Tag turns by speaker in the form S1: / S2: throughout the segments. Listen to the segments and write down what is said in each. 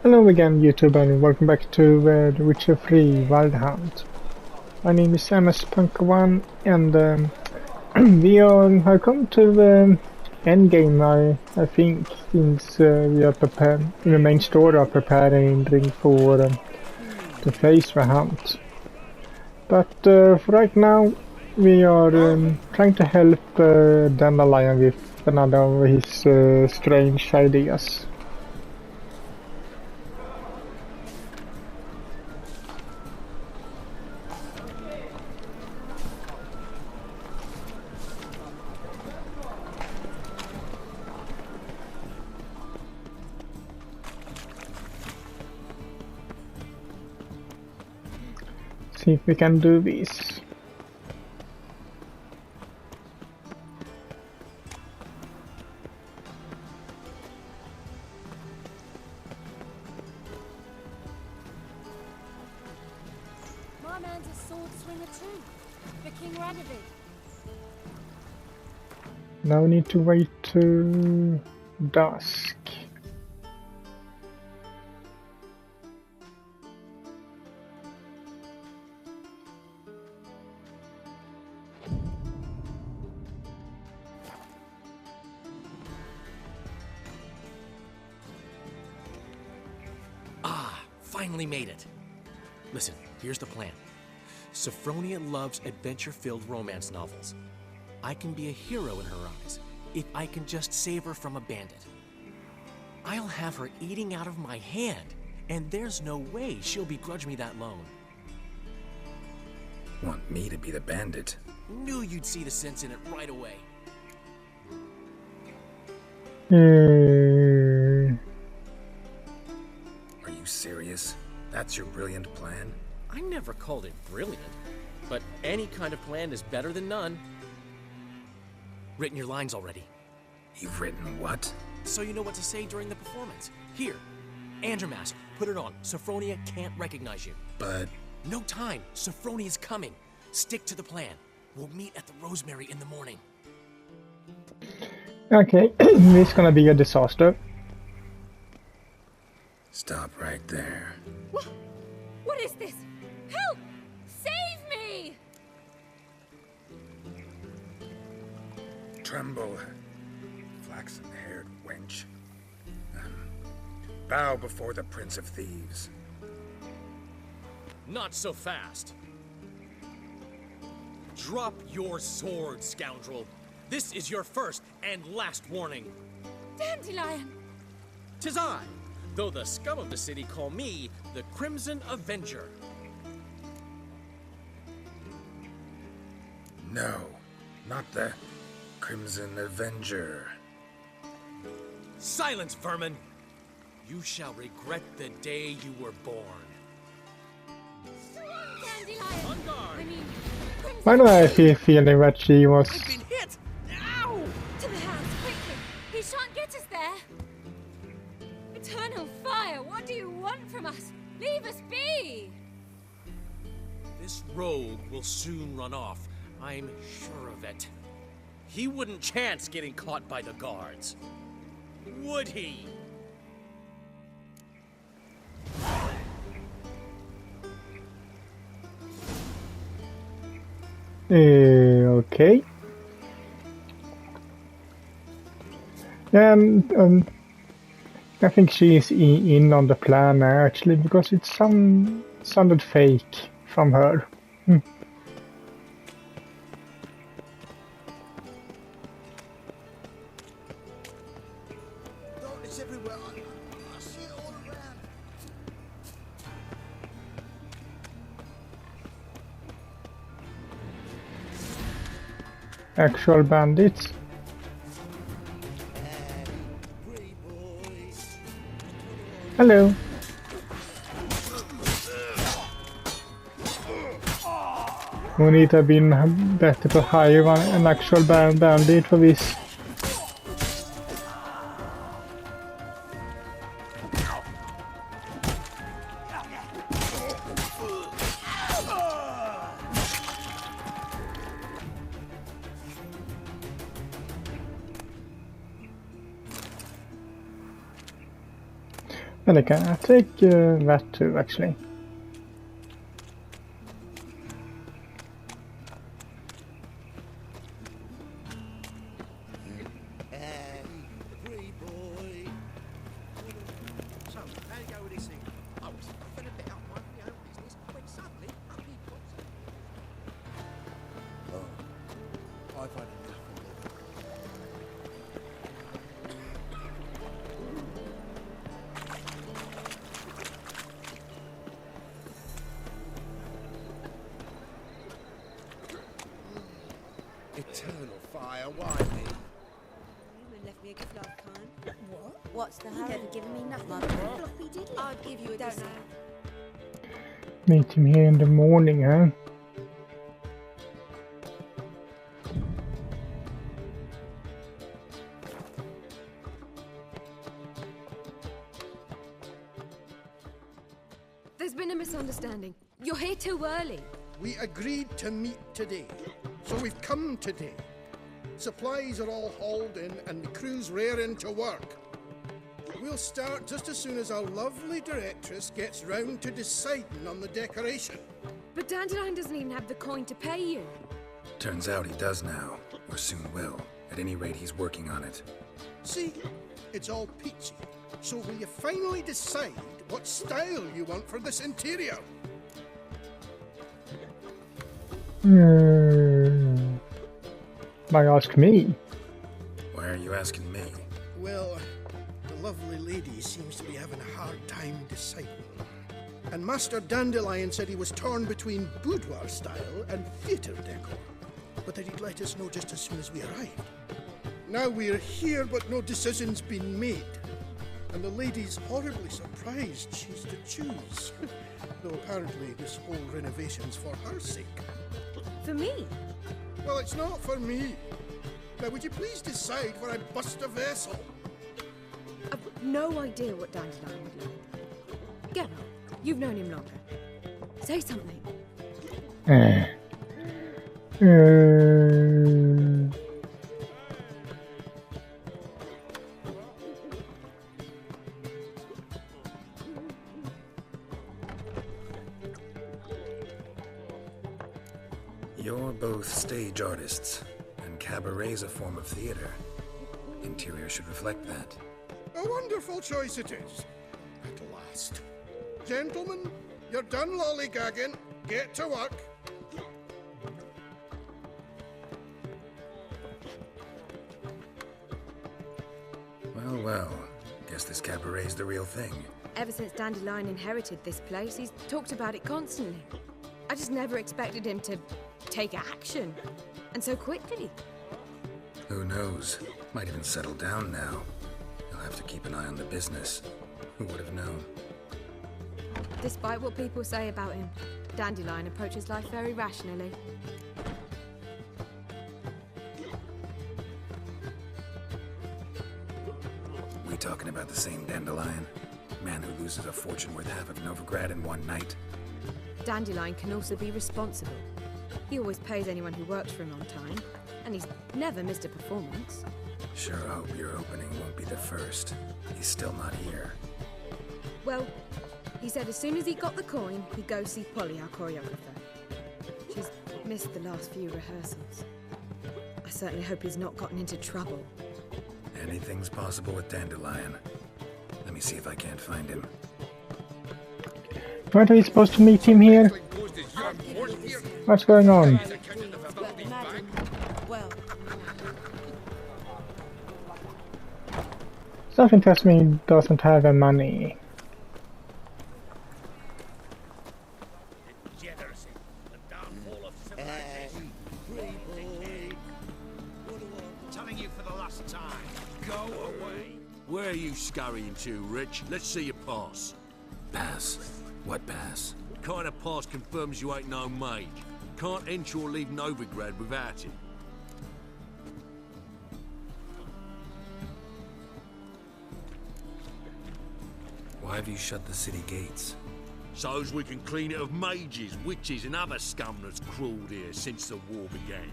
S1: Hello again, YouTube, and welcome back to The Witcher 3 Wild Hunt. My name is MS-Punk1, and have come to the end game, I think, since we are prepared, in the main story are preparing for to face the hunt. But for right now, we are trying to help Dandalion with another of his strange ideas. See if we can do this.
S2: My man's a sword swinger too, the King Radovid.
S1: Now we need to wait to dusk.
S3: Finally made it. Listen, here's the plan. Sophronia loves adventure-filled romance novels. I can be a hero in her eyes if I can just save her from a bandit. I'll have her eating out of my hand, and there's no way she'll begrudge me that loan.
S4: Want me to be the bandit?
S3: Knew you'd see the sense in it right away.
S4: Are you serious? That's your brilliant plan?
S3: I never called it brilliant, but any kind of plan is better than none. Written your lines already.
S4: You've written what?
S3: So you know what to say during the performance. Here, and your mask. Put it on. Sophronia can't recognize you.
S4: But...
S3: No time. Sophronia's coming. Stick to the plan. We'll meet at the Rosemary in the morning.
S1: Okay, this is gonna be a disaster.
S4: Stop right there.
S2: What is this? Help! Save me!
S4: Tremble, flaxen-haired wench. Bow before the Prince of Thieves.
S3: Not so fast. Drop your sword, scoundrel. This is your first and last warning.
S2: Dandalion!
S3: 'Tis I, though the scum of the city call me the Crimson Avenger.
S4: No, not the Crimson Avenger.
S3: Silence, vermin! You shall regret the day you were born.
S2: Dandalion!
S3: On guard!
S2: I mean,
S1: Why do I feel feeling that she was...
S3: I've been hit! Ow!
S2: to the house, quickly! He shan't get us there! Eternal fire, what do you want from us? Leave us be!
S3: This rogue will soon run off. I'm sure of it. He wouldn't chance getting caught by the guards. Would he?
S1: Okay. I think she's in on the plan now, actually, because it sounded fake from her.
S5: It's everywhere. I see it all around.
S1: Actual bandits. Hello. We need to have been better to hire an actual bandit for this. And I can take that too, actually.
S5: Free boy.
S6: So, how you go with this thing? I was been a bit up my own business when suddenly up he pops up.
S5: I've had enough of it. Eternal fire, why me?
S7: You left me a gift last time.
S2: What?
S7: What's the
S2: You
S7: hurry?
S2: never given me nothing.
S7: Mother.
S2: Floppy diddly.
S7: I'd give you a
S2: Don't
S7: discount.
S1: Meet him here in the morning, huh?
S8: There's been a misunderstanding. You're here too early.
S5: We agreed to meet today, so we've come today. Supplies are all hauled in and the crew's raring to work. We'll start just as soon as our lovely directress gets round to deciding on the decoration.
S8: But Dandelion doesn't even have the coin to pay you.
S4: Turns out he does now, or soon will. At any rate, he's working on it.
S5: See, it's all peachy. So will you finally decide what style you want for this interior?
S1: Why ask me?
S4: Why are you asking me?
S5: Well, the lovely lady seems to be having a hard time deciding. And Master Dandelion said he was torn between boudoir style and theatre decor, but that he'd let us know just as soon as we arrived. Now we're here, but no decision's been made. And the lady's horribly surprised she's to choose. Though apparently this whole renovation's for her sake.
S8: For me?
S5: Well, it's not for me. Now, would you please decide where I bust a vessel?
S8: I've no idea what Dandelion would like. Get up. You've known him longer. Say something.
S4: You're both stage artists, and cabaret's a form of theater. Interior should reflect that.
S5: A wonderful choice it is. At last. Gentlemen, you're done lollygagging. Get to work.
S4: Well, well. Guess this cabaret's the real thing.
S8: Ever since Dandelion inherited this place, he's talked about it constantly. I just never expected him to take action. And so quickly.
S4: Who knows? Might even settle down now. You'll have to keep an eye on the business. Who would have known?
S8: Despite what people say about him, Dandelion approaches life very rationally.
S4: We talking about the same Dandelion? Man who loses a fortune worth half of Novigrad in one night?
S8: Dandelion can also be responsible. He always pays anyone who works for him on time, and he's never missed a performance.
S4: Sure hope your opening won't be the first. He's still not here.
S8: Well, he said as soon as he got the coin, he'd go see Polly, our choreographer. She's missed the last few rehearsals. I certainly hope he's not gotten into trouble.
S4: Anything's possible with Dandelion. Let me see if I can't find him.
S1: Weren't we supposed to meet him here? What's going on?
S7: But imagine, well,
S1: Something tells me he doesn't have the money.
S6: Degeneracy, the downfall of civilization.
S5: Free boy.
S6: Telling you for the last time, go away.
S9: Where are you scurrying to, Rich? Let's see your pass.
S4: Pass. What pass?
S9: Kind of pass confirms you ain't no mage. Can't enter or leave Novigrad without it.
S4: Why have you shut the city gates?
S9: So's we can clean it of mages, witches and other scum that's crawled here since the war began.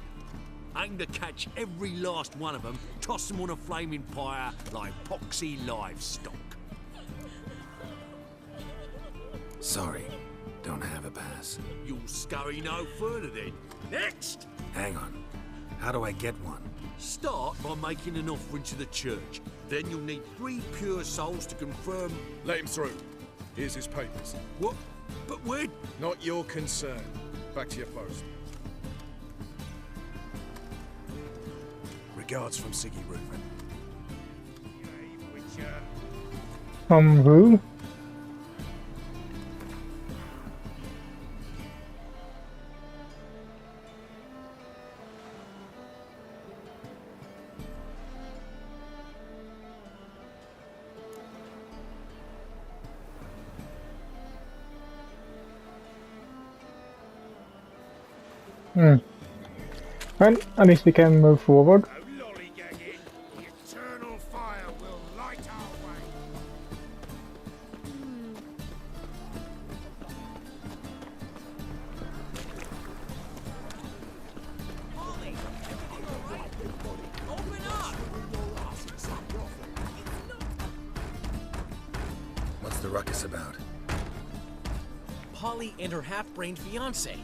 S9: Aim to catch every last one of them, toss them on a flaming pyre like poxy livestock.
S4: Sorry, don't have a pass.
S9: You'll scurry no further then. Next!
S4: Hang on. How do I get one?
S9: Start by making an offering to the church. Then you'll need 3 pure souls to confirm...
S10: Let him through. Here's his papers.
S9: What? But where...
S10: Not your concern. Back to your post. Regards from Siggy Reuven.
S1: From who? Well, at least we can move forward.
S6: No lollygagging. The eternal fire will light our way.
S3: Polly! Everything all right? Open up!
S4: What's the ruckus about?
S3: Polly and her half-brained fiancé.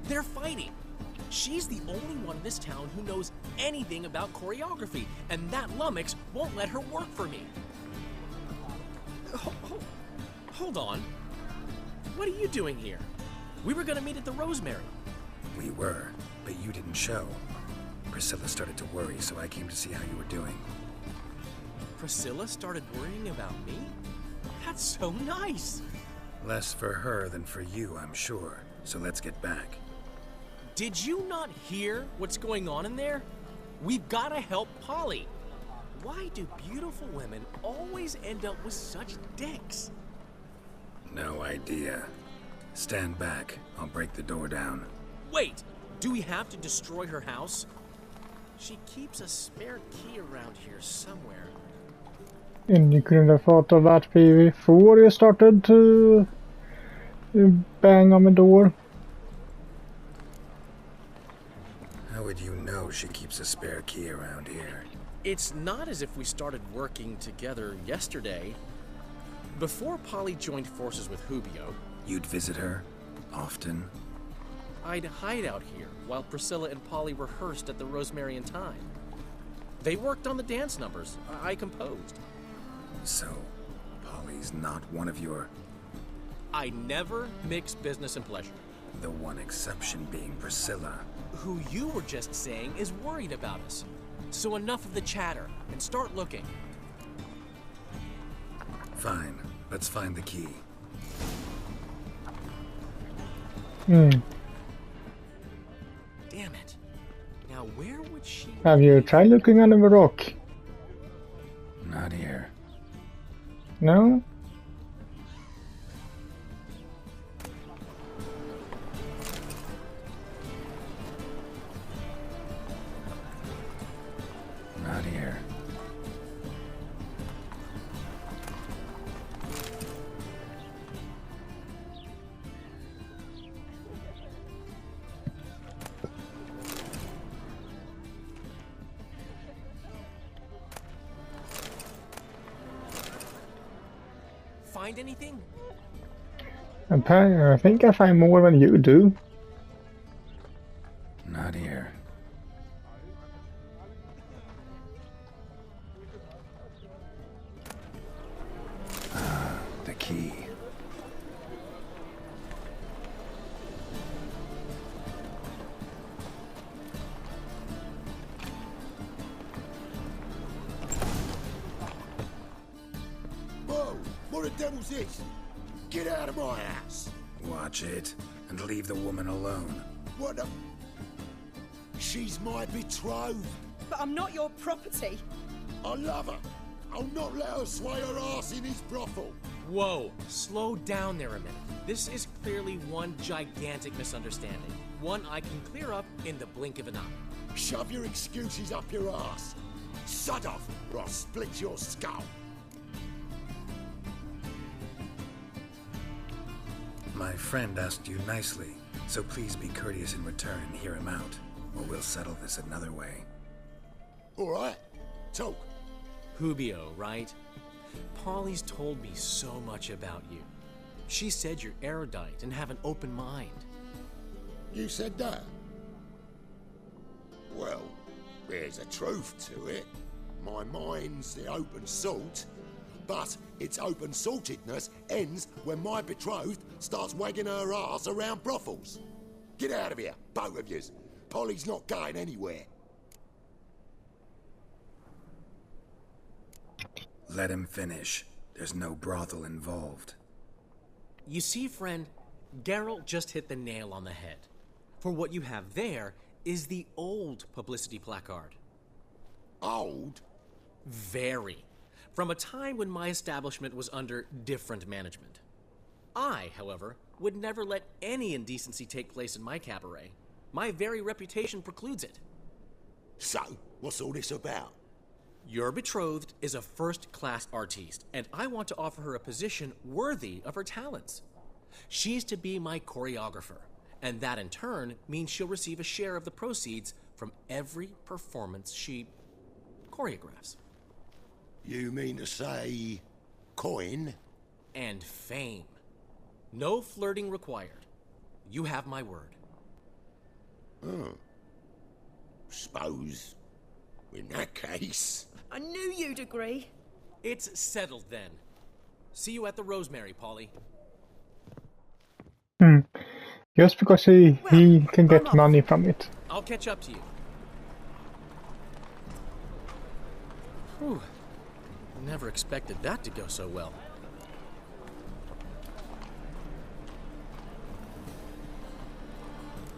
S3: They're fighting. She's the only one in this town who knows anything about choreography, and that lummox won't let her work for me. Hold on. What are you doing here? We were gonna meet at the Rosemary.
S4: We were, but you didn't show. Priscilla started to worry, so I came to see how you were doing.
S3: Priscilla started worrying about me? That's so nice.
S4: Less for her than for you, I'm sure. So let's get back.
S3: Did you not hear what's going on in there? We've got to help Polly. Why do beautiful women always end up with such dicks?
S4: No idea. Stand back. I'll break the door down.
S3: Wait, do we have to destroy her house? She keeps a spare key around here somewhere.
S1: And you couldn't have thought of that before you started to bang on the door.
S4: How would you know she keeps a spare key around here?
S3: It's not as if we started working together yesterday. Before Polly joined forces with Hubio,
S4: You'd visit her? Often?
S3: I'd hide out here while Priscilla and Polly rehearsed at the Rosemary and Thyme. They worked on the dance numbers I composed.
S4: So, Polly's not one of your...
S3: I never mix business and pleasure.
S4: The one exception being Priscilla.
S3: Who you were just saying is worried about us. So enough of the chatter and start looking.
S4: Fine. Let's find the key.
S3: Damn it. Now where would she...
S1: Have you tried looking under the rock?
S4: Not here.
S1: No?
S4: Not here.
S3: Find anything?
S1: I think I find more than you do.
S4: Not here. Ah, the key.
S6: Whoa! What the devil's this? Get out of my house!
S4: Watch it, and leave the woman alone.
S6: What the... She's my betrothed.
S7: But I'm not your property.
S6: I love her. I'll not let her sway her ass in his brothel.
S3: Whoa, slow down there a minute. This is clearly one gigantic misunderstanding. One I can clear up in the blink of an eye.
S6: Shove your excuses up your ass. Shut off, or I'll split your skull.
S4: My friend asked you nicely, so please be courteous in return and hear him out, or we'll settle this another way.
S6: All right, talk.
S3: Hubio, right? Polly's told me so much about you. She said you're erudite and have an open mind.
S11: You said that? Well, there's a truth to it. My mind's the open salt, but its open saltedness ends when my betrothed starts wagging her ass around brothels. Get out of here, both of yous. Polly's not going anywhere.
S4: Let him finish. There's no brothel involved.
S3: You see, friend, Geralt just hit the nail on the head. For what you have there is the old publicity placard.
S11: Old?
S3: Very. From a time when my establishment was under different management. I, however, would never let any indecency take place in my cabaret. My very reputation precludes it.
S11: So, what's all this about?
S3: Your betrothed is a first-class artiste, and I want to offer her a position worthy of her talents. She's to be my choreographer, and that in turn means she'll receive a share of the proceeds from every performance she choreographs.
S11: You mean to say... coin?
S3: And fame. No flirting required. You have my word.
S11: Suppose... in that case...
S7: I knew you'd agree.
S3: It's settled then. See you at the Rosemary, Polly.
S1: Just because he can get money from it.
S3: I'll catch up to you. Whew. Never expected that to go so well.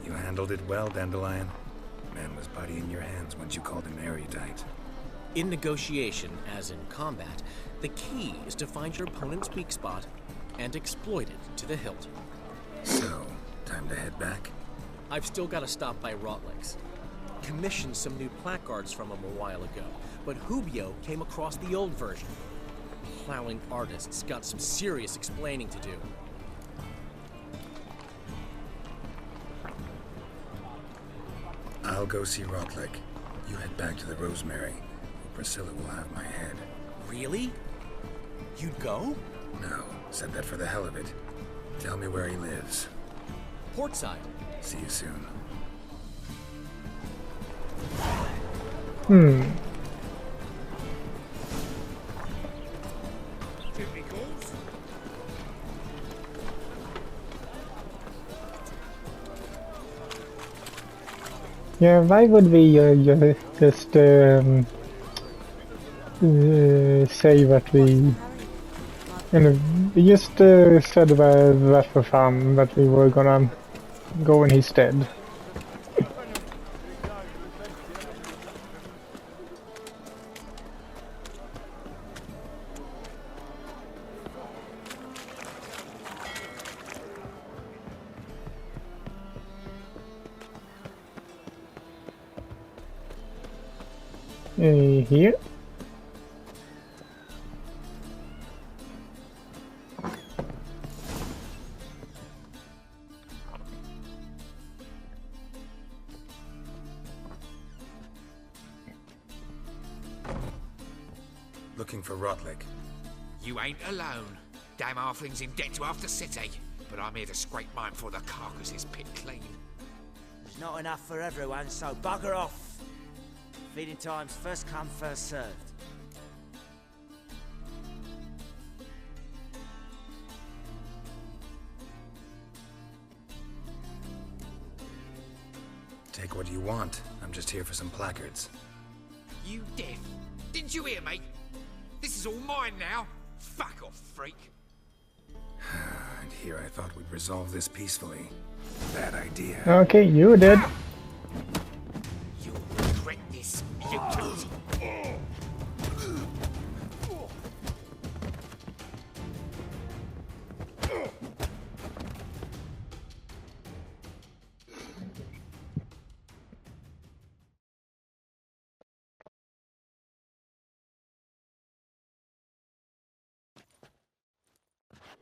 S4: You handled it well, Dandalion. Man was body in your hands once you called him erudite.
S3: In negotiation, as in combat, the key is to find your opponent's weak spot and exploit it to the hilt.
S4: So, time to head back?
S3: I've still got to stop by Rotlick's. Commissioned some new placards from him a while ago, but Hubio came across the old version. Plowing artists got some serious explaining to do.
S4: I'll go see Rotlick. You head back to the Rosemary. Priscilla will have my head.
S3: Really? You'd go?
S4: No, said that for the hell of it. Tell me where he lives.
S3: Portside.
S4: See you soon.
S1: Yeah, why would we just say that we... we just said that for fun, that we were gonna go in his stead. Here.
S4: Looking for Rotlick.
S6: You ain't alone. Damn halfling's in debt to half the city. But I'm here to scrape mine before the carcass is picked clean.
S12: There's not enough for everyone, so bugger off. Feeding time's first come, first served.
S4: Take what you want. I'm just here for some placards.
S6: You deaf? Didn't you hear me? This is all mine now. Fuck off, freak.
S4: And here I thought we'd resolve this peacefully. Bad idea.
S1: Okay, you did.
S6: You'll regret this, mutant.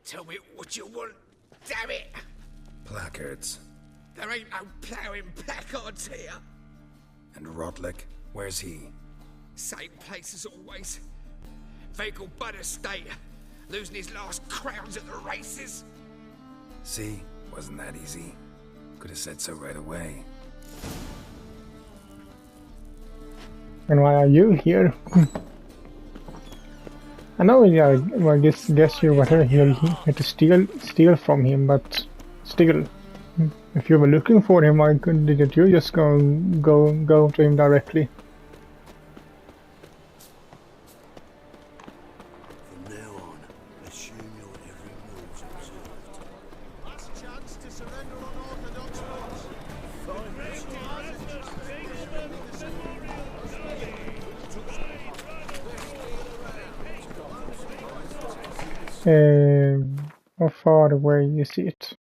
S6: Tell me what you want, damn it!
S4: Placards.
S6: There ain't no ploughing placards here.
S4: And Rotlick, where's he?
S6: Same place as always. Vehicle Bud Estate. Losing his last crowns at the races.
S4: See? Wasn't that easy? Could have said so right away.
S1: And why are you here? I know, yeah, well, I guess you whatever here he had to steal from him, but still, if you were looking for him, why didn't you just go to him directly?
S9: From now on, assume your every move's observed.
S6: Last chance to surrender unorthodox laws.
S1: How far away is it?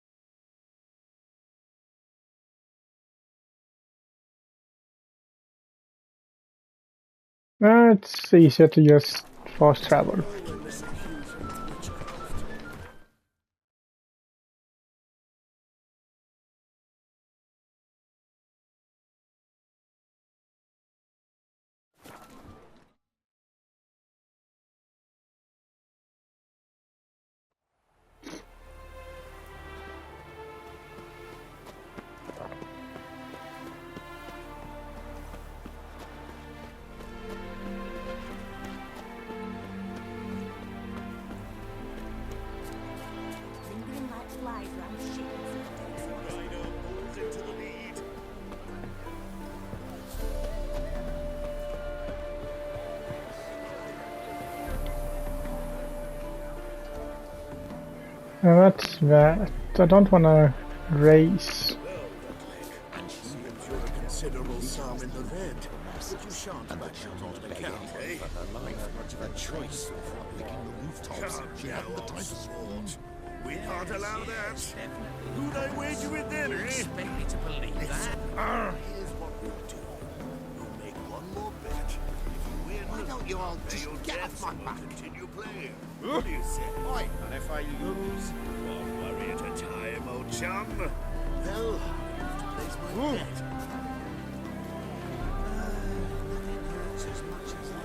S1: It's easier to just fast travel.
S2: Lingering like flies round ships.
S9: Rhino pulls into the lead.
S1: That's that. I don't want to race.
S9: Seems you're a considerable sum in the red. But you shan't back out on the count, eh?
S11: Much of a choice before picking the rooftops. She had the type of sport.
S9: We can't allow that. Who'd I wager with then, eh?
S6: Expect me to believe that?
S9: Here's what we'll do. We'll make one more bet. If you win,
S11: Why don't you all just
S9: your
S11: get
S9: debts
S11: off my
S9: will
S11: back?
S9: continue playing. What do you say?
S11: Oi,
S6: And if I lose,
S9: One worry at a time, old chum. Well, I have to place my bet.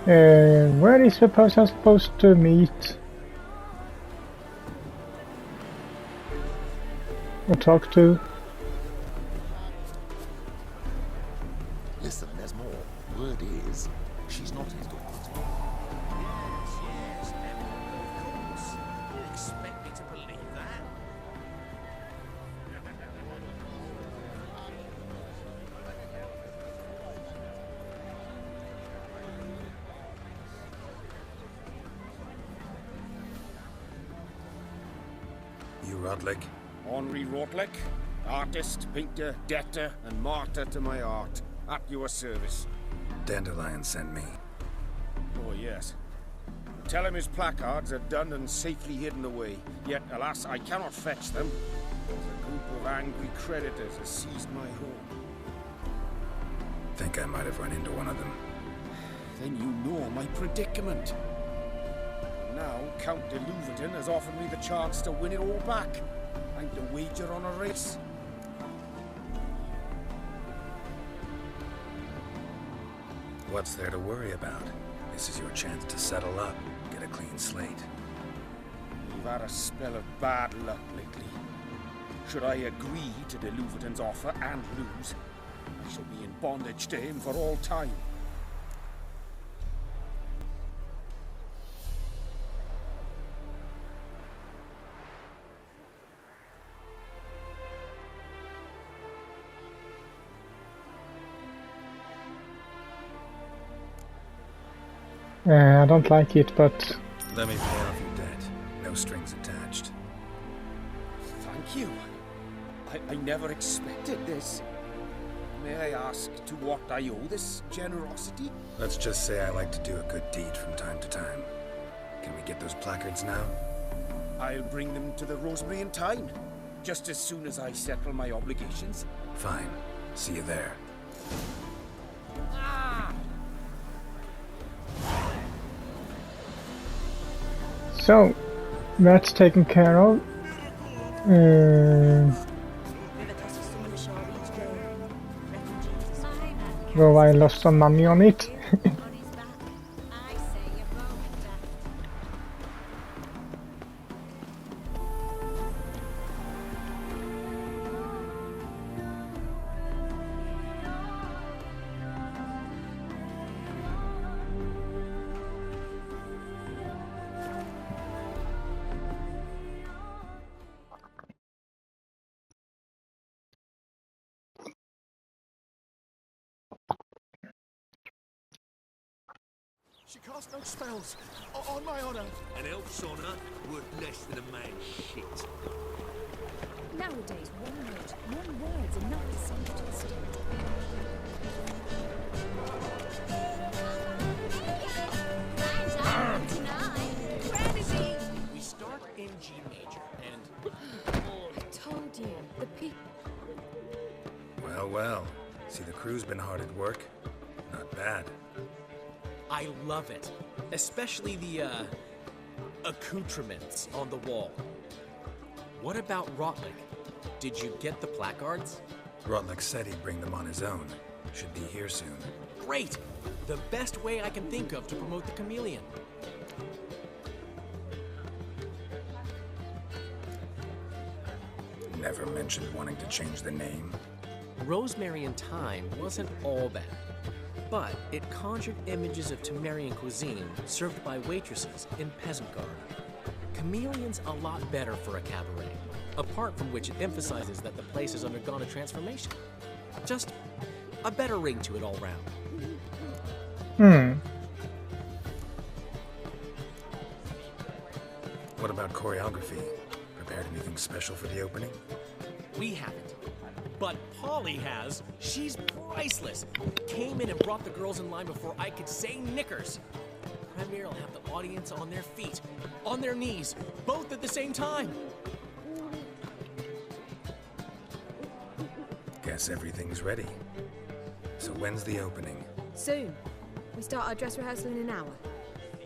S1: Where is the person supposed to meet? Or talk to?
S11: listen, there's more. Word is, she's not his daughter.
S6: yes, of course. You expect me to believe that?
S4: You Rodlick?
S13: Henri Rotlick, artist, painter, debtor, and martyr to my art. At your service.
S4: Dandalion sent me.
S13: Oh, yes. Tell him his placards are done and safely hidden away. Yet, alas, I cannot fetch them. A group of angry creditors has seized my home.
S4: Think I might have run into one of them.
S13: Then you know my predicament. Now, Count de Louverton has offered me the chance to win it all back. I'm to wager on a race.
S4: What's there to worry about? This is your chance to settle up, get a clean slate.
S13: You've had a spell of bad luck lately. Should I agree to de Louverton's offer and lose, I shall be in bondage to him for all time.
S1: I don't like it, but
S4: Let me pay off your debt. No strings attached.
S13: Thank you. I never expected this. May I ask to what I owe this generosity?
S4: Let's just say I like to do a good deed from time to time. Can we get those placards now?
S13: I'll bring them to the Rosemary in time, just as soon as I settle my obligations.
S4: Fine. See you there.
S1: so that's taken care of. Though I lost some money on it.
S2: I say you're wrong, Jack.
S9: She casts no spells. On my honor. An elf's honor worth less than a man's shit.
S2: Nowadays, one word's enough to save just.
S3: We start in G major, and...
S8: I told you, the people...
S4: Well, well. See, the crew's been hard at work. Not bad.
S3: I love it. Especially the, accoutrements on the wall. What about Rotlick? Did you get the placards?
S4: Rotlick said he'd bring them on his own. Should be here soon.
S3: Great! The best way I can think of to promote the chameleon.
S4: Never mentioned wanting to change the name.
S3: Rosemary and Thyme wasn't all bad, but it conjured images of Temerian cuisine served by waitresses in peasant garb. Chameleon's a lot better for a cabaret, apart from which it emphasizes that the place has undergone a transformation. Just a better ring to it all round.
S4: What about choreography? Prepared anything special for the opening?
S3: We haven't. But Polly has. She's priceless. Came in and brought the girls in line before I could say knickers. Premier will have the audience on their feet, on their knees, both at the same time.
S4: Guess everything's ready. So when's the opening?
S8: Soon. We start our dress rehearsal in an hour.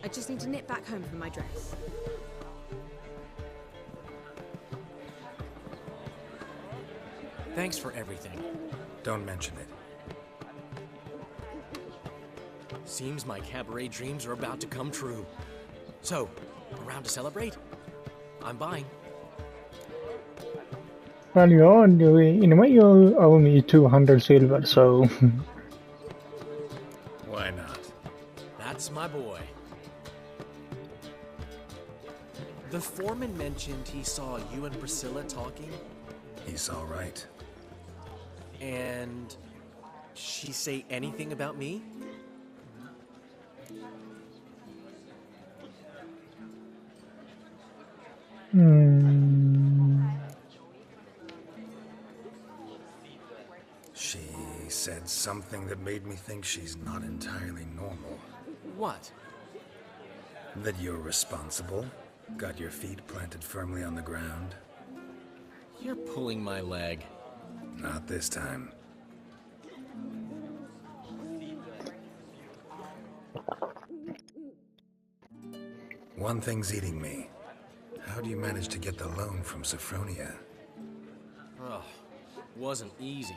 S8: I just need to nip back home for my dress.
S3: Thanks for everything.
S4: Don't mention it.
S3: Seems my cabaret dreams are about to come true. So, around to celebrate? I'm buying.
S1: Well, in a way you owe me 200 silver, so...
S4: Why not?
S3: That's my boy. The foreman mentioned he saw you and Priscilla talking.
S4: He's all right.
S3: And she say anything about me?
S4: She said something that made me think she's not entirely normal.
S3: What?
S4: That you're responsible, got your feet planted firmly on the ground.
S3: You're pulling my leg.
S4: Not this time. One thing's eating me. How do you manage to get the loan from Sophronia?
S3: Oh, wasn't easy.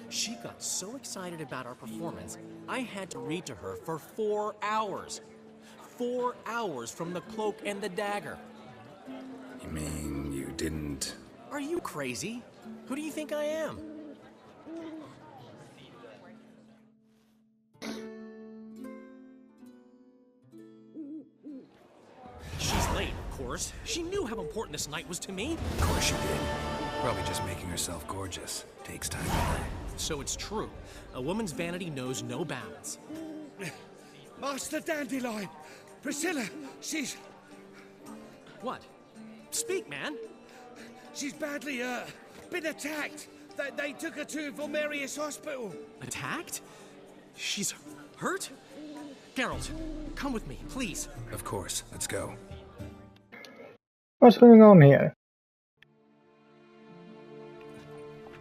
S3: She got so excited about our performance, I had to read to her for 4 hours. 4 hours from the cloak and the dagger.
S4: You mean you didn't...
S3: Are you crazy? Who do you think I am? She's late, of course. She knew how important this night was to me.
S4: Of course she did. Probably just making herself gorgeous. Takes time to learn.
S3: So it's true. A woman's vanity knows no bounds.
S5: Master Dandalion! Priscilla, she's...
S3: What? Speak, man.
S5: She's badly, been attacked. They took her to Vulmerius Hospital.
S3: Attacked? She's hurt? Geralt, come with me, please.
S4: Of course. Let's go.
S1: What's going on here?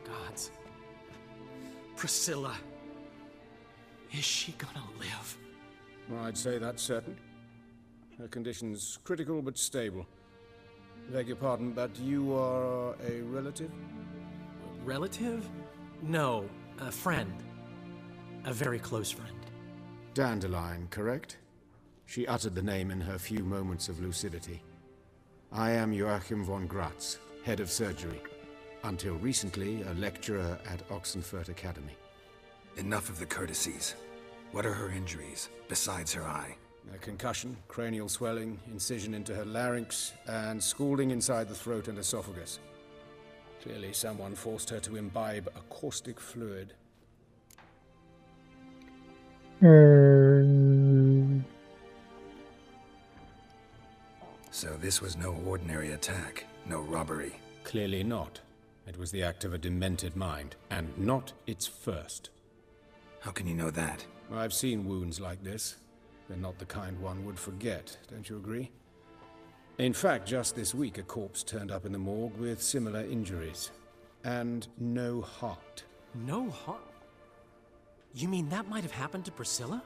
S3: Gods. Priscilla. Is she gonna live?
S13: I'd say that's certain. Her condition's critical but stable. Beg your pardon, but you are a relative?
S3: Relative? No, a friend. A very close friend.
S13: Dandalion, correct? She uttered the name in her few moments of lucidity. I am Joachim von Gratz, head of surgery. Until recently, a lecturer at Oxenfurt Academy.
S4: Enough of the courtesies. What are her injuries, besides her eye?
S13: A concussion, cranial swelling, incision into her larynx, and scalding inside the throat and esophagus. Clearly someone forced her to imbibe a caustic fluid.
S4: So this was no ordinary attack, no robbery.
S13: Clearly not. It was the act of a demented mind, and not its first.
S4: How can you know that?
S13: I've seen wounds like this. They're not the kind one would forget, don't you agree? In fact, just this week a corpse turned up in the morgue with similar injuries. And no heart.
S3: No heart? You mean that might have happened to Priscilla?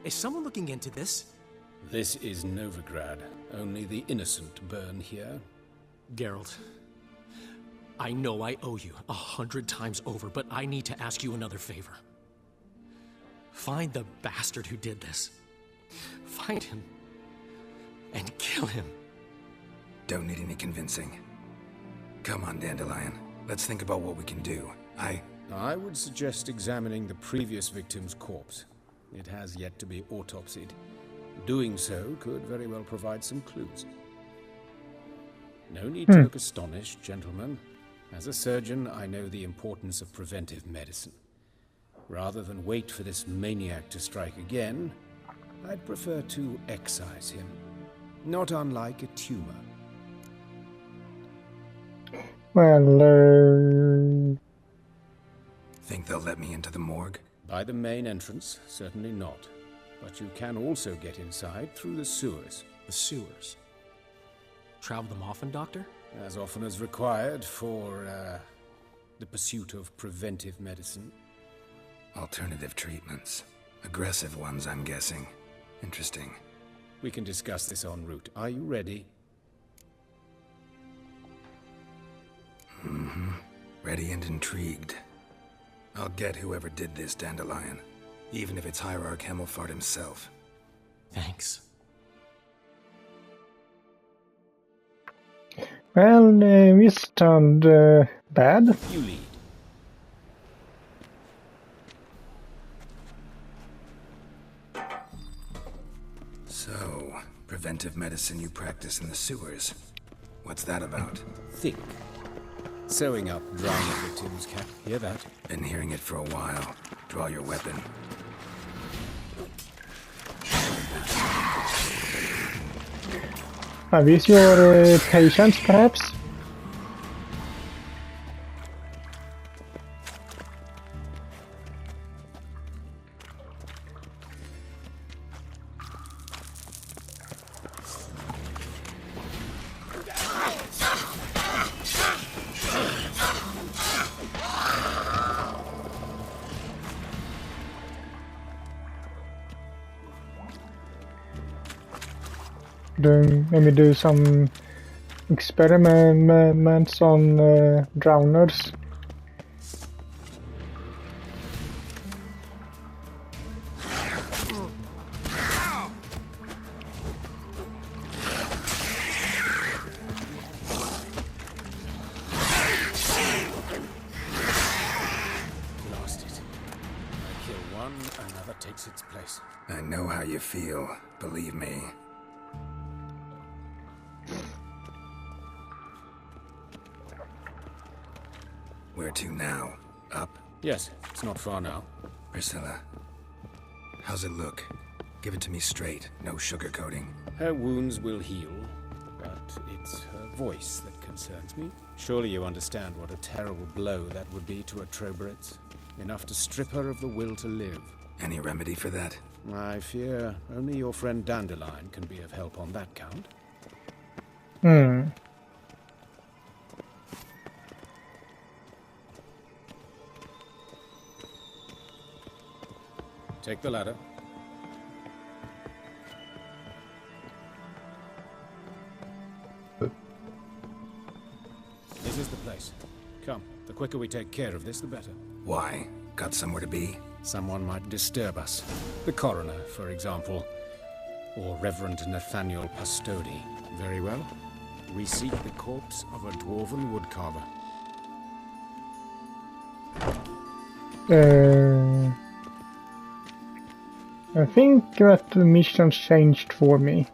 S3: Is someone looking into this?
S13: This is Novigrad. Only the innocent burn here.
S3: Geralt, I know I owe you 100 times over, but I need to ask you another favor. Find the bastard who did this. Find him. And kill him.
S4: Don't need any convincing. Come on, Dandelion. Let's think about what we can do.
S13: I would suggest examining the previous victim's corpse. It has yet to be autopsied. Doing so could very well provide some clues. No need to look astonished, gentlemen. As a surgeon, I know the importance of preventive medicine. Rather than wait for this maniac to strike again, I'd prefer to excise him. Not unlike a tumor.
S1: Well,
S4: Think they'll let me into the morgue?
S13: By the main entrance, certainly not. But you can also get inside through the sewers.
S3: The sewers? Travel them often, Doctor?
S13: As often as required for, the pursuit of preventive medicine.
S4: Alternative treatments. Aggressive ones, I'm guessing. Interesting.
S13: We can discuss this en route. Are you ready?
S4: Mm-hmm. Ready and intrigued. I'll get whoever did this, Dandelion. Even if it's Hierarch Hemmelfart himself.
S3: Thanks.
S1: well, this turned bad.
S13: You lead.
S4: So, preventive medicine you practice in the sewers. What's that about?
S13: Think. Sewing up drowning victims, Cap. Hear that?
S4: Been hearing it for a while. Draw your weapon.
S1: Are these your patients, perhaps? Maybe do some experiments on drowners.
S13: Lost it. I kill one, another takes its place.
S4: I know how you feel, believe me. Where to now? Up?
S13: Yes, it's not far now.
S4: Priscilla, how's it look? Give it to me straight, no sugarcoating.
S13: Her wounds will heal, but it's her voice that concerns me. Surely you understand what a terrible blow that would be to a Trobritz. Enough to strip her of the will to live.
S4: Any remedy for that?
S13: I fear only your friend Dandelion can be of help on that count. Take the ladder. This is the place. Come, the quicker we take care of this, the better.
S4: Why? Got somewhere to be?
S13: Someone might disturb us. The coroner, for example. Or Reverend Nathaniel Pastodi. Very well. We seek the corpse of a dwarven woodcarver.
S1: I think that the mission changed for me.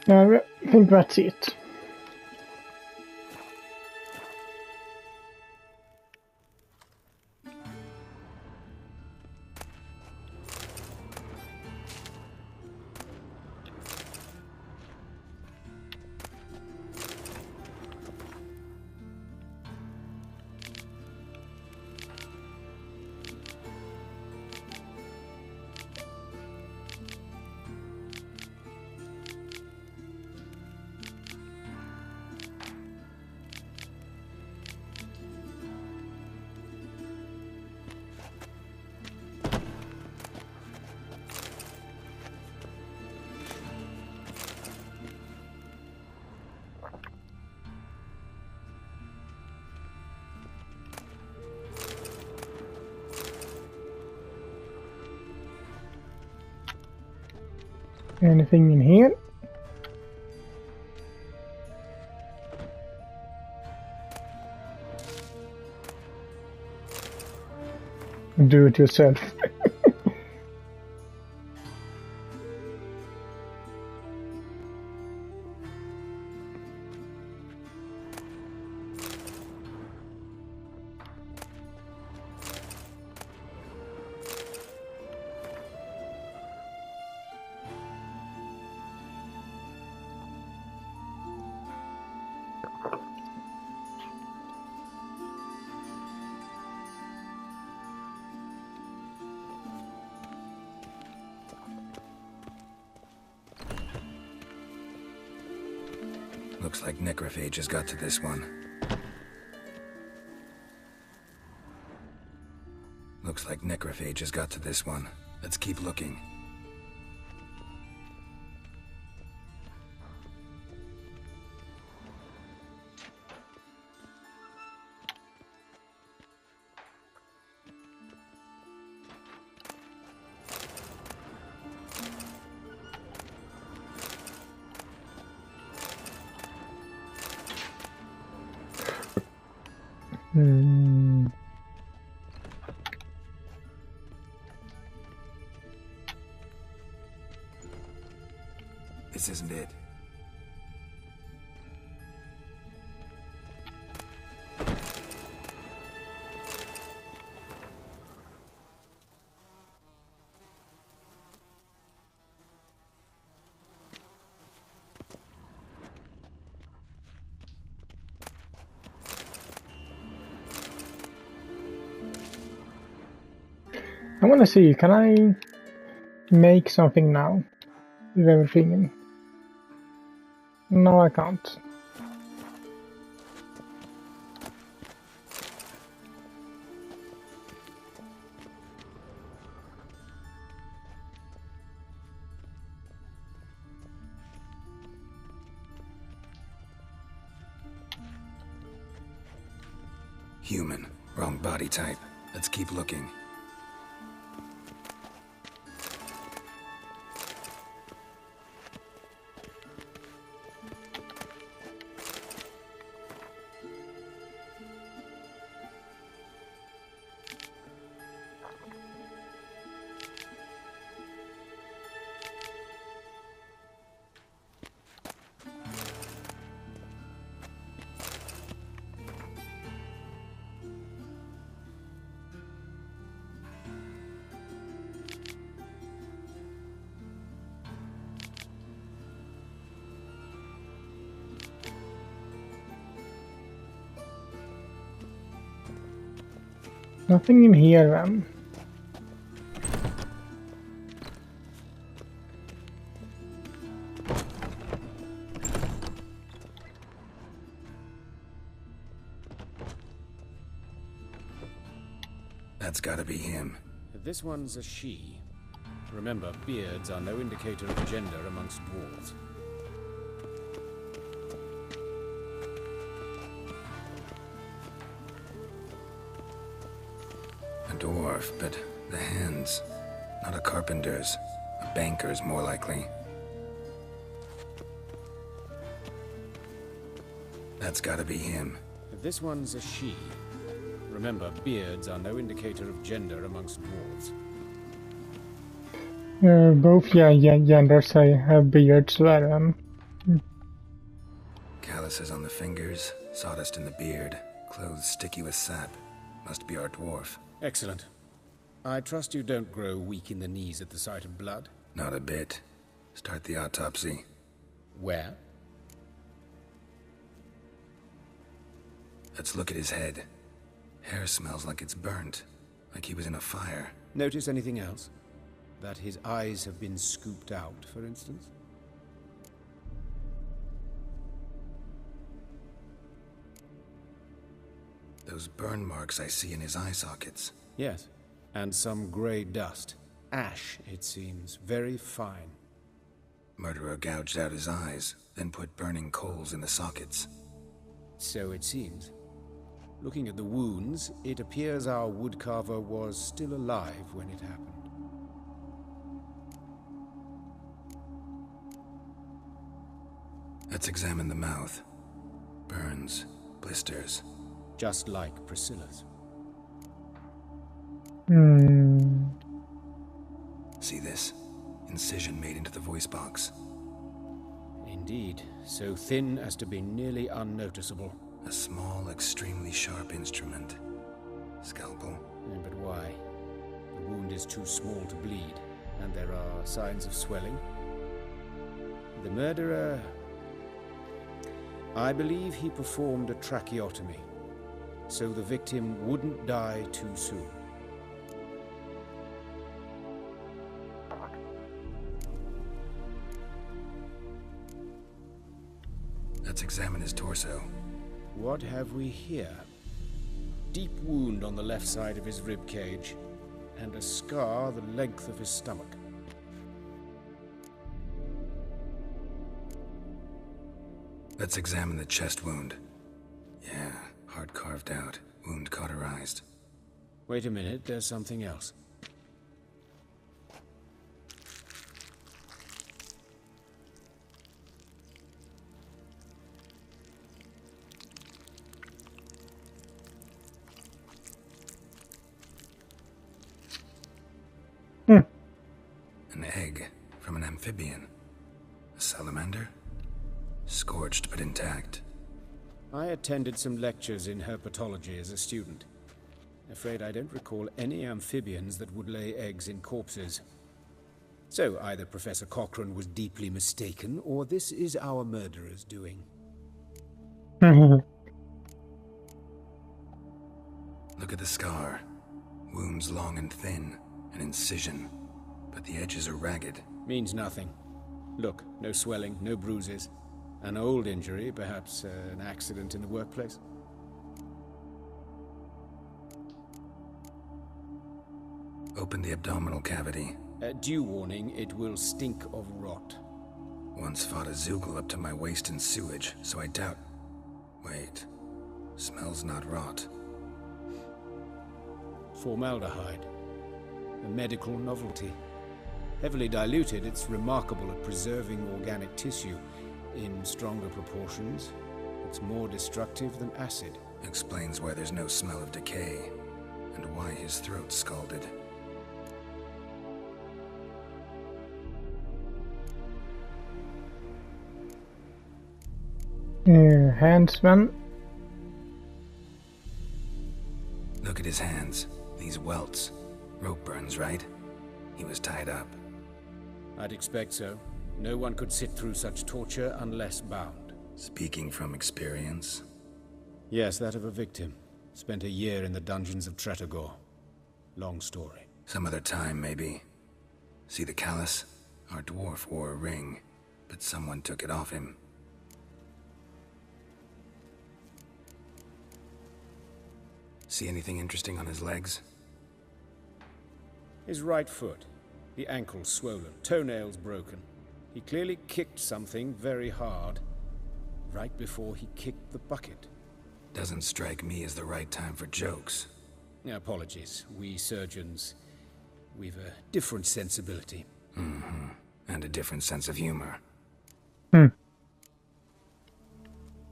S1: I think that's it. Anything in here? Do it yourself.
S4: Looks like necrophages got to this one. Looks like necrophages got to this one. Let's keep looking. This isn't it.
S1: I want to see, can I make something now with everything in? No, I can't.
S4: Human. Wrong body type. Let's keep looking.
S1: Nothing in here, man.
S4: That's gotta be him.
S13: This one's a she. Remember, beards are no indicator of gender amongst dwarves.
S4: A dwarf, but the hands. Not a carpenter's. A banker's, more likely. That's gotta be him.
S13: This one's a she. Remember, beards are no indicator of gender amongst dwarves.
S1: Both genders have beards there.
S4: Calluses on the fingers, sawdust in the beard, clothes sticky with sap. Must be our dwarf.
S13: Excellent. I trust you don't grow weak in the knees at the sight of blood?
S4: Not a bit. Start the autopsy.
S13: Where?
S4: Let's look at his head. Hair smells like it's burnt, like he was in a fire.
S13: Notice anything else? That his eyes have been scooped out, for instance?
S4: Those burn marks I see in his eye sockets.
S13: Yes, and some grey dust. Ash, it seems. Very fine.
S4: Murderer gouged out his eyes, then put burning coals in the sockets.
S13: So it seems. Looking at the wounds, it appears our woodcarver was still alive when it happened.
S4: Let's examine the mouth. Burns, blisters.
S13: Just like Priscilla's.
S4: See this? Incision made into the voice box.
S13: Indeed, so thin as to be nearly unnoticeable.
S4: A small, extremely sharp instrument. Scalpel.
S13: But why? The wound is too small to bleed, and there are signs of swelling. The murderer... I believe he performed a tracheotomy, so the victim wouldn't die too soon.
S4: Let's examine his torso.
S13: What have we here? Deep wound on the left side of his rib cage, and a scar the length of his stomach.
S4: Let's examine the chest wound. Yeah, heart carved out, wound cauterized.
S13: Wait a minute, there's something else.
S4: An egg from an amphibian. A salamander? Scorched but intact.
S13: I attended some lectures in herpetology as a student. Afraid I don't recall any amphibians that would lay eggs in corpses. So either Professor Cochrane was deeply mistaken, or this is our murderer's doing.
S4: Look at the scar. Wounds long and thin, an incision. But the edges are ragged.
S13: Means nothing. Look, no swelling, no bruises. An old injury, perhaps an accident in the workplace.
S4: Open the abdominal cavity.
S13: Due warning, it will stink of rot.
S4: Once fought a Zoogle up to my waist in sewage, so I doubt... Wait. Smells not rot.
S13: Formaldehyde. A medical novelty. Heavily diluted, it's remarkable at preserving organic tissue. In stronger proportions, it's more destructive than acid.
S4: Explains why there's no smell of decay, and why his throat's scalded.
S1: Hands, man.
S4: Look at his hands. These welts. Rope burns, right? He was tied up.
S13: I'd expect so. No one could sit through such torture unless bound.
S4: Speaking from experience?
S13: Yes, that of a victim. Spent a year in the dungeons of Tretogor. Long story.
S4: Some other time, maybe. See the callus? Our dwarf wore a ring, but someone took it off him. See anything interesting on his legs?
S13: His right foot. The ankle swollen, toenails broken. He clearly kicked something very hard, right before he kicked the bucket.
S4: Doesn't strike me as the right time for jokes.
S13: Apologies. We surgeons, we've a different sensibility.
S4: Mm-hmm. And a different sense of humor.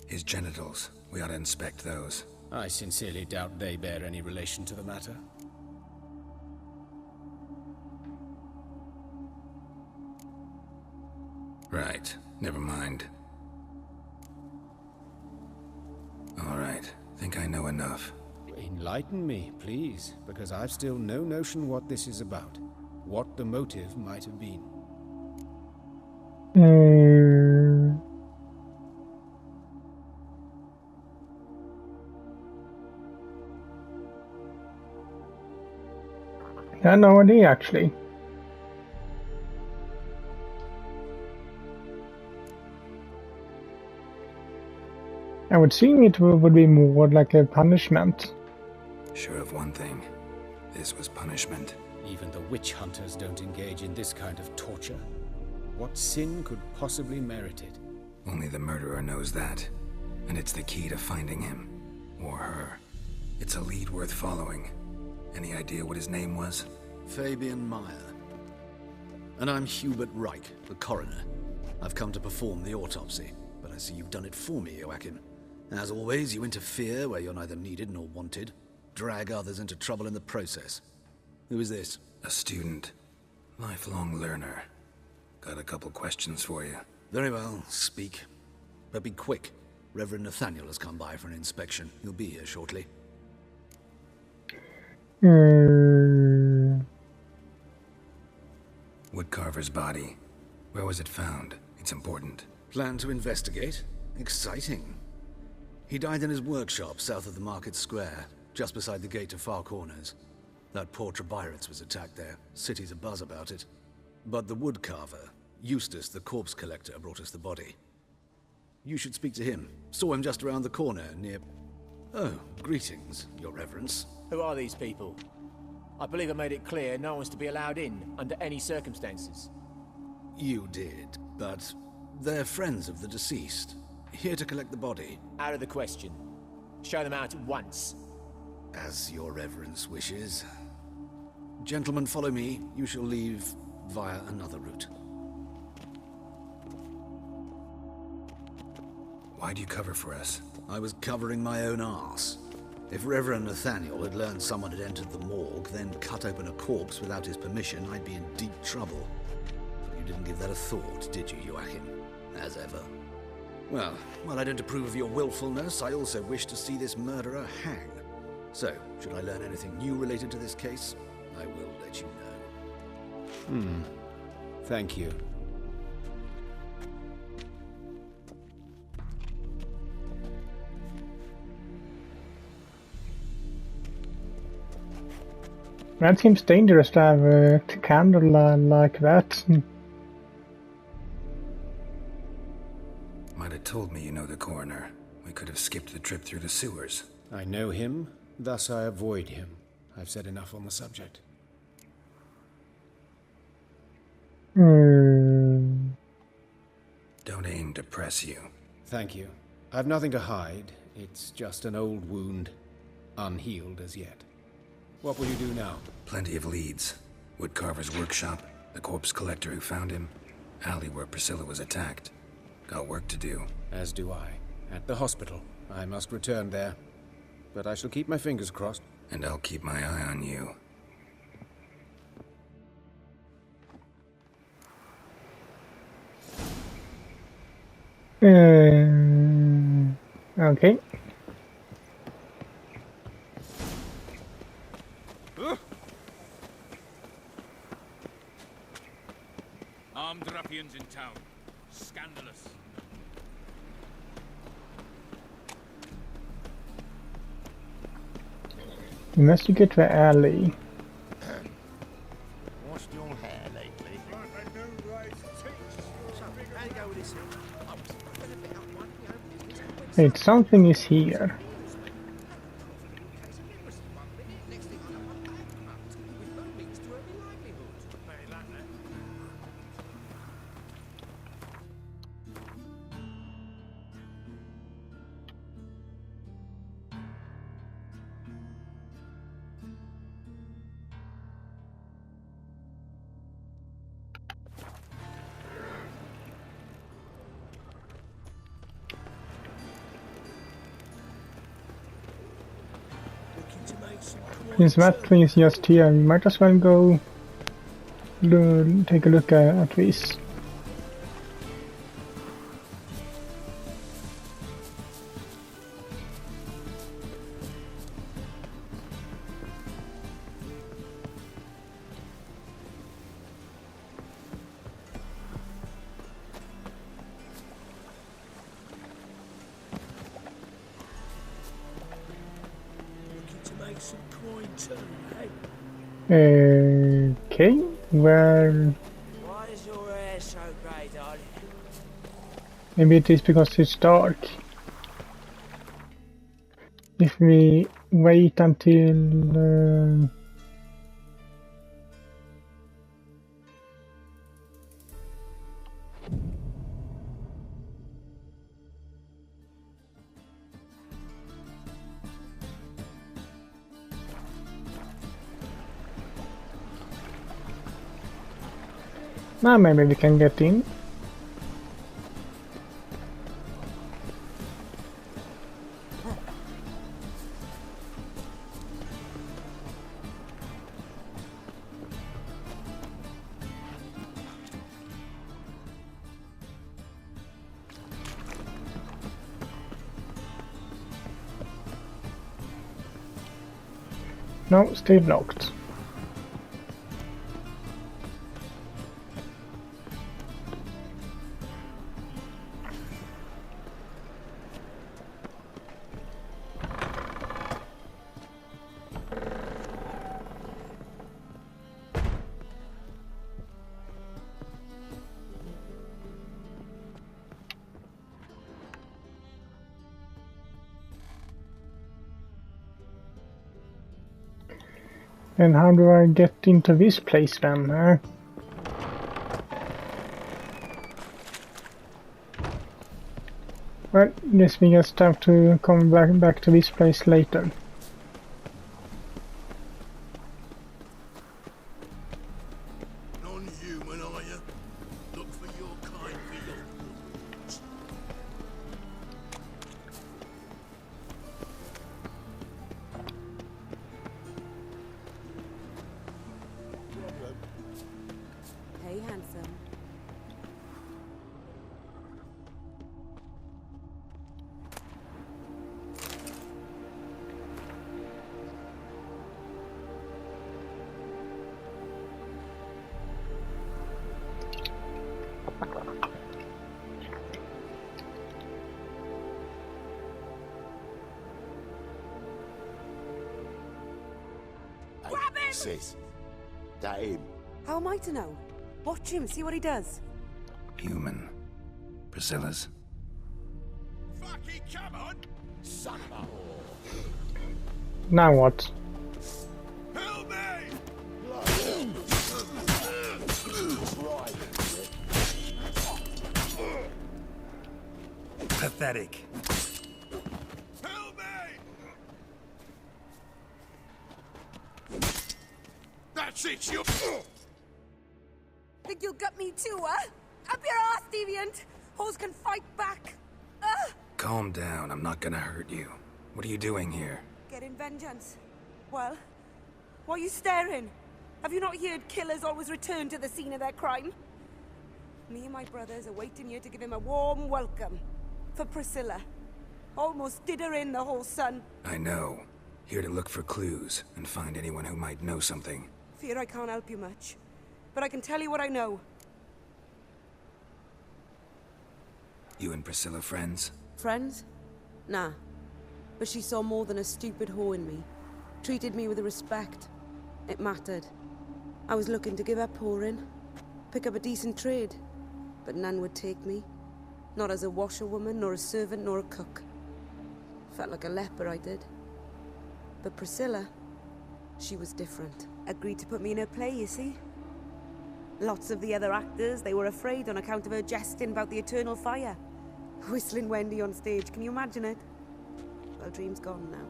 S4: His genitals. We ought to inspect those.
S13: I sincerely doubt they bear any relation to the matter.
S4: Right. Never mind. think I know enough.
S13: Enlighten me, please, because I've still no notion what this is about. What the motive might have been.
S1: I have no idea, actually. I would assume it would be more like a punishment.
S4: Sure of one thing. This was punishment.
S13: Even the witch hunters don't engage in this kind of torture. What sin could possibly merit it?
S4: Only the murderer knows that. And it's the key to finding him. Or her. It's a lead worth following. Any idea what his name was?
S14: Fabian Meyer. And I'm Hubert Reich, the coroner. I've come to perform the autopsy, but I see you've done it for me, Joachim. As always, you interfere where you're neither needed nor wanted. Drag others into trouble in the process. Who is this?
S4: A student. Lifelong learner. Got a couple questions for you.
S14: Very well, speak. But be quick. Reverend Nathaniel has come by for an inspection. He'll be here shortly.
S4: Woodcarver's body. Where was it found? It's important.
S14: Plan to investigate? Exciting. He died in his workshop south of the market square, just beside the gate to Far Corners. That poor Trebirates was attacked there. City's abuzz about it. But the woodcarver, Eustace the corpse collector, brought us the body. You should speak to him. Saw him just around the corner near... Oh, greetings, your reverence.
S3: Who are these people? I believe I made it clear no one's to be allowed in under any circumstances.
S14: You did, but they're friends of the deceased. Here to collect the body.
S3: Out of the question. Show them out at once.
S14: As your reverence wishes. Gentlemen, follow me. You shall leave via another route.
S4: Why do you cover for us?
S14: I was covering my own arse. If Reverend Nathaniel had learned someone had entered the morgue, then cut open a corpse without his permission, I'd be in deep trouble. You didn't give that a thought, did you, Joachim? As ever. Well, while I don't approve of your willfulness, I also wish to see this murderer hang. So, should I learn anything new related to this case, I will let you know.
S13: Thank you.
S1: That seems dangerous to have a candle like that.
S4: Might have told me you know the coroner. We could have skipped the trip through the sewers.
S13: I know him, thus I avoid him. I've said enough on the subject.
S4: Don't aim to press you.
S13: Thank you. I've nothing to hide. It's just an old wound, unhealed as yet. What will you do now?
S4: Plenty of leads. Woodcarver's workshop, the corpse collector who found him, alley where Priscilla was attacked. Got work to do.
S13: As do I. At the hospital. I must return there. But I shall keep my fingers crossed.
S4: And I'll keep my eye on you.
S1: Okay.
S9: Armed ruffians in town. Scandalous.
S1: Investigate the alley.
S6: Washed your hair lately? How you go with this?
S1: Wait, something is here. Since that thing is just here, we might as well go take a look at this.
S9: Decent coin too, eh?
S1: Okay, well,
S12: Why is your hair so grey, darling?
S1: maybe it is because it's dark. If we wait until now maybe we can get in. No, still locked. And how do I get into this place then? Well, guess we just have to come back to this place later.
S9: Non-human, are you? Look for your kind beyond the woods.
S8: Hey, handsome.
S11: Sis, that him?
S7: How am I to know? Watch him, see what he does.
S4: Human. Priscilla's.
S9: Fucking come on!
S11: Son of a
S1: Now what?
S9: Help me!
S4: Pathetic.
S9: Help me! That's it, you...
S7: Think you'll get me too, huh? Up your ass, deviant! Hoes can fight back!
S4: Calm down, I'm not gonna hurt you. What are you doing here?
S7: Getting vengeance. Well, why are you staring? Have you not heard killers always return to the scene of their crime? Me and my brothers are waiting here to give him a warm welcome. For Priscilla. Almost did her in, the whole son.
S4: I know. Here to look for clues and find anyone who might know something.
S7: Fear I can't help you much. But I can tell you what I know.
S4: You and Priscilla friends?
S7: Friends? Nah. But she saw more than a stupid whore in me. Treated me with respect. It mattered. I was looking to give up whoring. Pick up a decent trade. But none would take me. Not as a washerwoman, nor a servant, nor a cook. Felt like a leper, I did. But Priscilla, she was different. Agreed to put me in her play, you see? Lots of the other actors, they were afraid on account of her jesting about the eternal fire. Whistling Wendy on stage, can you imagine it? Well, dream's gone now.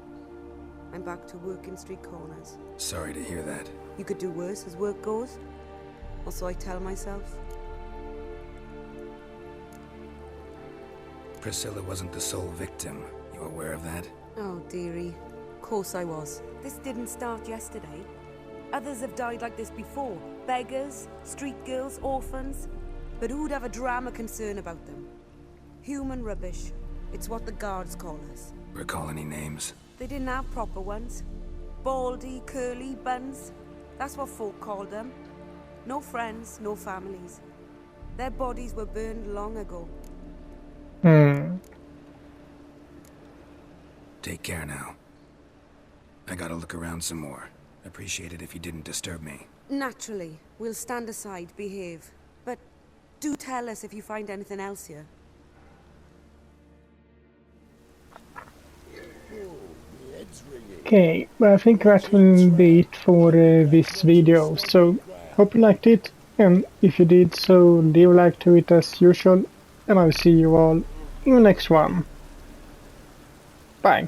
S7: I'm back to working street corners.
S4: Sorry to hear that.
S7: You could do worse as work goes. Or so I tell myself.
S4: Priscilla wasn't the sole victim. You aware of that?
S7: Oh, dearie. Of course I was. This didn't start yesterday. Others have died like this before. Beggars, street girls, orphans. But who'd have a drama concern about them? Human rubbish. It's what the guards call us.
S4: Recall any names?
S7: They didn't have proper ones. Baldy, curly, buns. That's what folk called them. No friends, no families. Their bodies were burned long ago.
S1: Hmm.
S4: Take care now. I gotta look around some more. Appreciate it if you didn't disturb me.
S7: Naturally. We'll stand aside, behave. But do tell us if you find anything else here.
S1: Okay, well, I think that will be it for this video. So, hope you liked it, and if you did so, leave a like to it as usual, and I'll see you all in the next one. Bye.